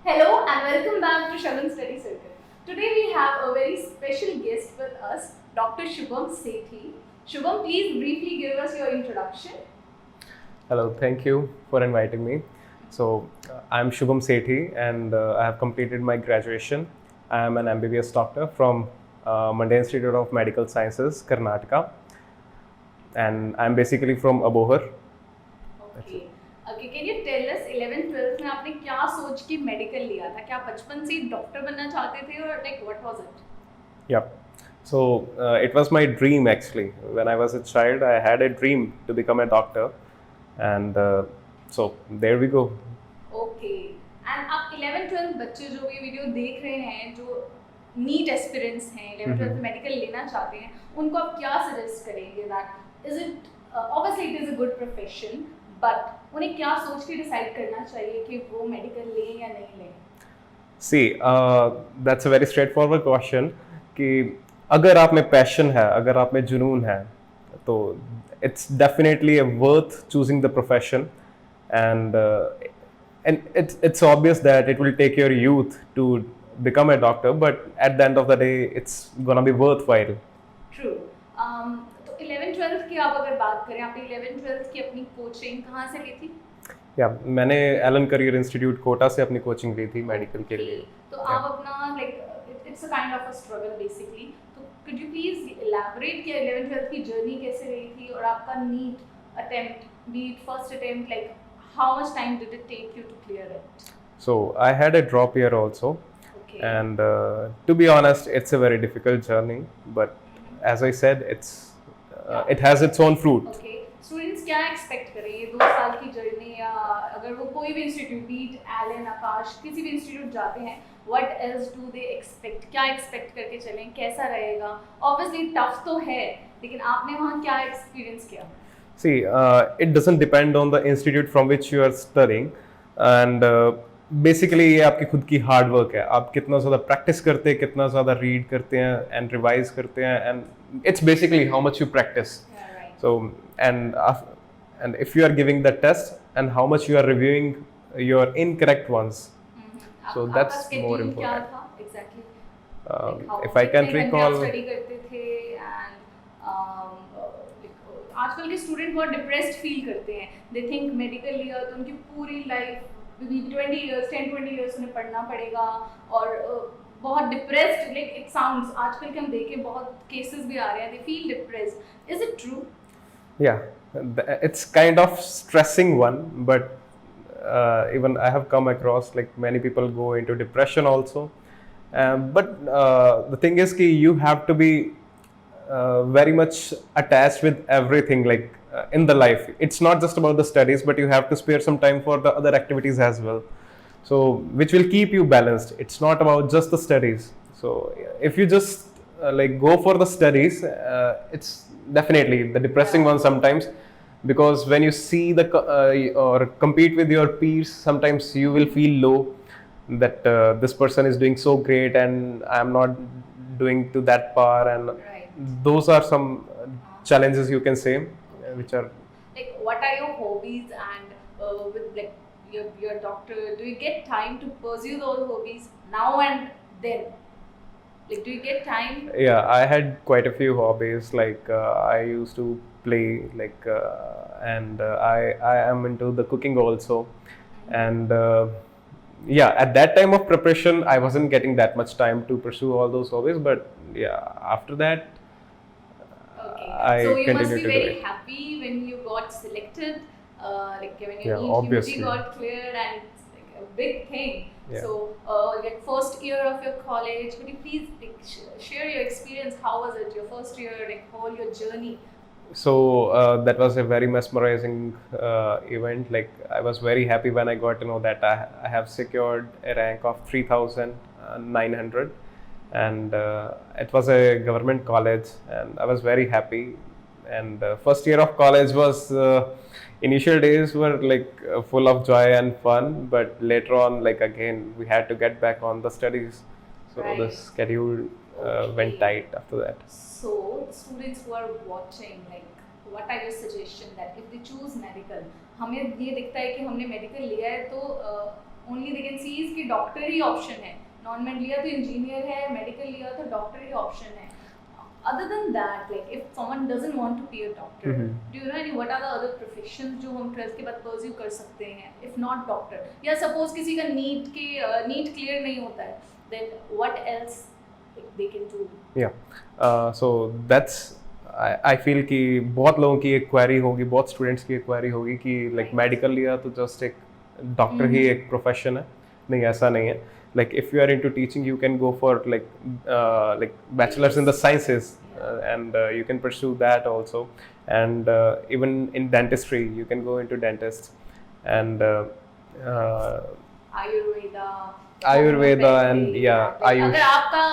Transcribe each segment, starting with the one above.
Hello and welcome back to Shagun Study Circle. Today we have a very special guest with us, Dr. Sethi. Shubham, please briefly give us your introduction. Hello, thank you for inviting me. So, I'm Shubham Sethi and I have completed my graduation. I am an MBBS doctor from Monday Institute of Medical Sciences, Karnataka. And I'm basically from Abohar. Okay. Okay, can you tell us 11th 12th में आपने क्या सोच के medical लिया था? क्या बचपन से ही डॉक्टर बनना चाहते थे और like what was it? Yep. So, it was my dream actually. When I was a child, I had a dream to become a doctor. And so, there we go. Okay. And आप 11th 12th बच्चे जो ये video देख रहे हैं, जो NEET aspirants हैं, 11th 12th medical लेना चाहते हैं, उनको आप क्या सजेस्ट करेंगे? That is it obviously it is a good profession, but उन्हें क्या सोच के डिसाइड करना चाहिए कि वो मेडिकल लें या नहीं लें? See, that's a very straightforward question कि अगर आप में पैशन है, अगर आप में जुनून है, तो it's definitely a worth choosing the profession, and it's obvious that it will take your youth to become a doctor, but at the end of the day, it's gonna be worthwhile. True. तो 11th 12th की आप अगर बात करें, आपने 11th 12th की अपनी coaching कहाँ से ली थी? मैंने एलन करियर इंस्टीट्यूट कोटा से अपनी कोचिंग ली थी मेडिकल के लिए. तो आप अपना it's a kind of a struggle basically. तो could you please elaborate कि 11th 12th की जर्नी कैसे रही थी और आपका NEET attempt, be it first attempt, like how much time did it take you to clear it? So I had a drop year also. Okay. And to be honest, it's a very difficult journey, but as I said, it has its own fruit. Okay. Students क्या expect करें ये 2 साल की journey, या अगर वो कोई भी इंस्टीट्यूट, बीट एलन, आकाश, किसी भी इंस्टीट्यूट जाते हैं, what else do they expect? क्या expect करके चलें? कैसा रहेगा? Obviously tough तो है, लेकिन आपने वहाँ क्या experience किया? See, it doesn't depend on the institute from which you are studying, and basically ये आपकी खुद की हार्ड वर्क है. आप कितना ज़्यादा प्रैक्टिस करते हैं, कितना ज़्यादा रीड करते हैं एंड रिवाइज करते हैं, and it's basically how much you practice. So and if you are giving the test and how much you are reviewing your incorrect ones. So that's more important. क्या था exactly? If I can recall. Study करते थे and आजकल के student बहुत depressed feel करते हैं. They think medical लिया तो उनकी पूरी लाइफ 20 years 10-20 years उन्हें पढ़ना पड़ेगा और बहुत डिप्रेस्ड, लाइक इट साउंड्स, आजकल के हम देखें बहुत केसेस भी आ रहे हैं, they feel depressed. Is it true? Yeah, it's kind of stressing one, but even I have come across like many people go into depression also. But the thing is कि you have to be very much attached with everything, like in the life. It's not just about the studies, but you have to spare some time for the other activities as well. So which will keep you balanced. It's not about just the studies. So if you just like go for the studies, it's definitely the depressing one sometimes, because when you see or compete with your peers, sometimes you will feel low that this person is doing so great and I am not doing to that par, and those are some challenges you can say, which are like, what are your hobbies, and with like your doctor, do you get time to pursue those hobbies now and then? Like, do you get time? Yeah, I had quite a few hobbies. Like I used to play, like and I am into the cooking also. And yeah, at that time of preparation, I wasn't getting that much time to pursue all those hobbies. But yeah, after that, I so you continued must be to do very it. happy when you got selected, like when your Yeah, NEET obviously. got cleared, and it's like a big thing. Yeah. So like first year of your college, could you please like, share your experience? How was it, your first year, like all your journey? So that was a very mesmerizing event. Like I was very happy when I got to know that I have secured a rank of 3,900, and it was a government college, and I was very happy. And first year of college was initial days were like full of joy and fun, but later on, like again, we had to get back on the studies, so the schedule went tight after that. So students who are watching, like what are your suggestion that if they choose medical, हमें ये दिखता है कि हमने medical लिया है तो only they can see is कि डॉक्टर ही ऑप्शन है, नॉन-मेड लिया तो इंजीनियर है, मेडिकल लिया तो डॉक्टर ही ऑप्शन है. Other than that, like if someone doesn't want to be a doctor, do you know any what are the other professions जो हम 12th के बाद pursue कर सकते हैं? If not doctor, या suppose किसी का नीट clear नहीं होता है, then what else they can do? Yeah, so that's I feel कि बहुत लोगों की एक क्वेरी होगी, बहुत स्टूडेंट्स की एक क्वेरी होगी कि लाइक मेडिकल लिया तो जस्ट एक डॉक्टर ही एक प्रोफेशन है. नहीं, ऐसा नहीं है. Like if you are into teaching, you can go for like bachelor's in the sciences, and you can pursue that also. And even in dentistry, you can go into dentist, and Ayurveda and yeah, Ayush. अगर आपका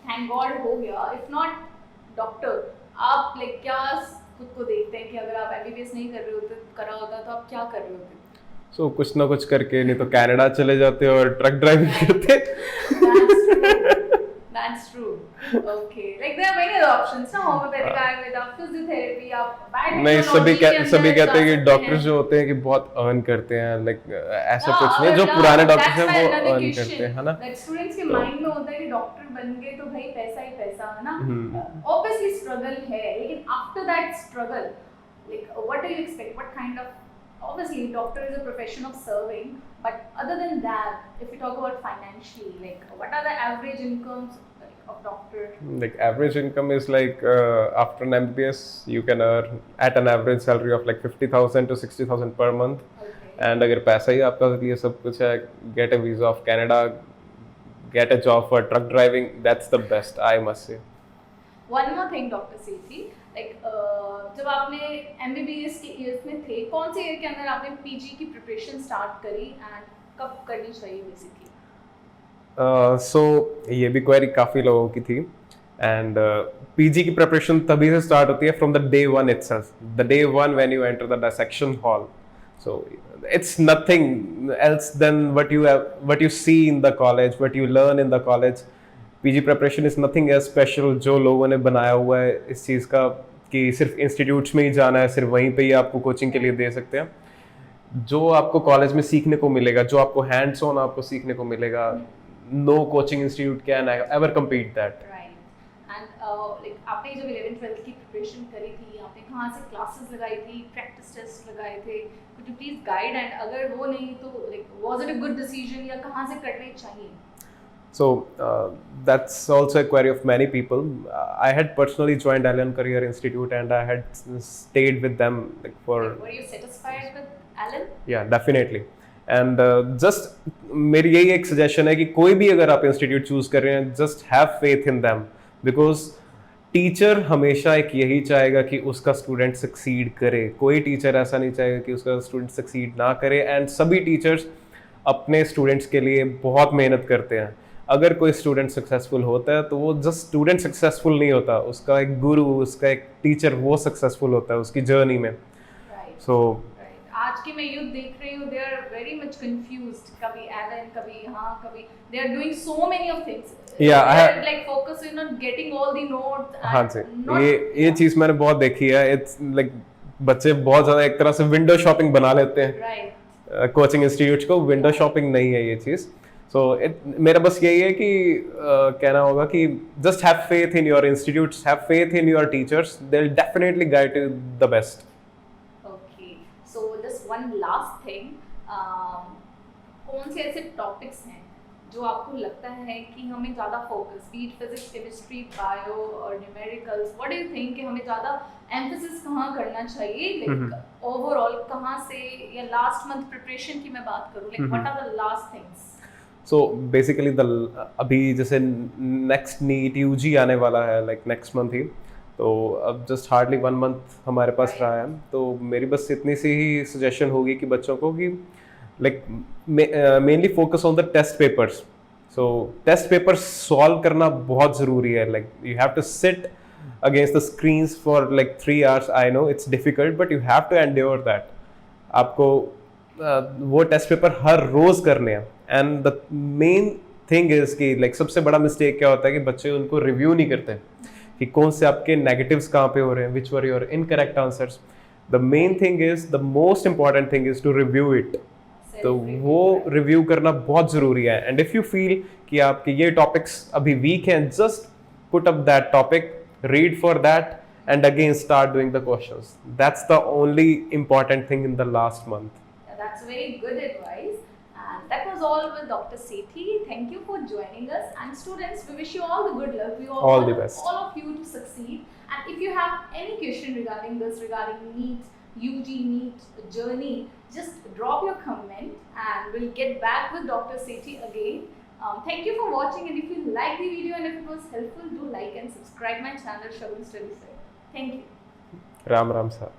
thank God हो गया, if not doctor, आप like क्या खुद को देखते हैं कि अगर आप MBBS नहीं कर रहे होते करा होता तो आप क्या कर रहे होते? So कुछ ना कुछ करके, नहीं तो कनाडा चले जाते और ट्रक ड्राइविंग करते. That's true. Okay. Like there are many other options. ना homeopathic, Ayurveda, physiotherapy, आप नहीं, सभी कहते हैं कि डॉक्टर्स जो होते हैं कि बहुत अर्न करते हैं. लाइक ऐसा कुछ नहीं, जो पुराने डॉक्टर्स हैं वो अर्न करते हैं, है ना. Like स्टूडेंट्स के माइंड में होता है कि डॉक्टर बन गए तो भाई पैसा ही पैसा, है ना. Obviously struggle है, लेकिन after that struggle, like what do you expect? What kind of, obviously doctor is a profession of serving, but other than that, if we talk about financially, like what are the average incomes of doctor? Like average income is like after an MBBS you can earn at an average salary of like 50,000 to 60,000 per month. Okay. And अगर पैसा ही आपका ये सब कुछ है, get a visa of Canada, get a job for truck driving, that's the best, I must say. One more thing, Dr. Sethi, like जब आपने MBBS के ईयर्स में थे, कौन से ईयर के अंदर आपने PG की प्रिपरेशन स्टार्ट करी एंड कब करनी चाहिए बेसिकली? So ये भी क्वेरी काफ़ी लोगों की थी. एंड PG की प्रिपरेशन तभी से स्टार्ट होती है from the day one itself, the day one when you enter the dissection hall. So it's nothing else than what you see in the college, what you learn in the college. PG preparation is nothing as special जो लोगों ने बनाया हुआ है इस चीज़ का कि सिर्फ इंस्टीट्यूट्स में ही जाना है, सिर्फ वहीं पे ही आपको कोचिंग के लिए दे सकते हैं. जो आपको कॉलेज में सीखने को मिलेगा, जो आपको हैंड्स ऑन आपको सीखने को मिलेगा, no coaching institute can ever compete that. Like आपने जब 11th 12th की प्रिपरेशन करी थी, आपने कहाँ से क्लासेस लगाई थी, प्रैक्टिस टेस्ट लगाए थे, could you please guide? And अगर वो नहीं तो like was it a good decision या कहाँ से करनी चाहिए? So that's also a query of many people. I had personally joined Allen Career Institute and I had stayed with them like for. Were you satisfied with Allen? Yeah, definitely. And just मेरी यही एक suggestion है कि कोई भी अगर आप institute choose कर रहे हैं, just have faith in them, because teacher हमेशा एक यही चाहेगा कि उसका स्टूडेंट सक्सीड करे. कोई टीचर ऐसा नहीं चाहेगा कि उसका स्टूडेंट सक्सीड ना करे. एंड सभी टीचर्स अपने स्टूडेंट्स के लिए बहुत मेहनत करते हैं. अगर कोई स्टूडेंट सक्सेसफुल होता है तो वो जस्ट स्टूडेंट सक्सेसफुल नहीं होता, उसका एक गुरु, उसका एक टीचर वो सक्सेसफुल होता है उसकी जर्नी में. सो आज की मैं यूथ देख रही हूँ, they are very much confused. कभी एलन, कभी यहाँ, कभी they are doing so many of things. Like focusing on getting all the notes. हाँ जी, ये चीज़ मैंने बहुत देखी है. इट्स लाइक बच्चे बहुत ज़्यादा एक तरह से विंडो शॉपिंग बना लेते हैं कोचिंग इंस्टीट्यूट को. विंडो शॉपिंग नहीं है ये चीज़. So मेरा बस यही है कि कहना होगा कि just have faith in your institutes, have faith in your teachers. They'll definitely guide you the best. Okay, so just one last thing. कौन से ऐसे topics हैं जो आपको लगता है कि हमें ज़्यादा focus, be it physics, chemistry, bio और numericals, what do you think कि हमें ज़्यादा emphasis कहाँ करना चाहिए? Like overall कहाँ से, या last month preparation की मैं बात करूँ, like what are the last things? So basically अभी जैसे नेक्स्ट नीट यूजी आने वाला है लाइक नेक्स्ट मंथ ही, तो अब जस्ट हार्डली 1 मंथ हमारे पास रहा है. तो मेरी बस इतनी सी ही सजेशन होगी कि बच्चों को कि like mainly focus on the test papers. So test papers solve करना बहुत ज़रूरी है. Like you have to sit against the screens for like 3 hours. I know it's difficult but you have to endure that. आपको वो test paper हर रोज़ करने हैं. And the main thing is कि लाइक सबसे बड़ा मिस्टेक क्या होता है कि बच्चे उनको रिव्यू नहीं करते कि कौन से आपके नेगेटिव्स कहाँ पे हो रहे हैं, which were your incorrect answers. The main thing is, the most important thing is to review it. तो वो रिव्यू करना बहुत ज़रूरी है. एंड इफ़ यू फील कि आपके ये टॉपिक्स अभी वीक हैं, just put up that topic, read for that, and again start doing the questions. That's the only important thing in the last month. That's very good advice. And that was all with Dr. Sethi. Thank you for joining us. And students, we wish you all the good luck. We all the best. All of you to succeed. And if you have any question regarding this, regarding NEET, UG NEET journey, just drop your comment and we'll get back with Dr. Sethi again. Thank you for watching, and if you like the video and if it was helpful, do like and subscribe my channel Shagun Study Sir. Thank you. Ram Ram sir.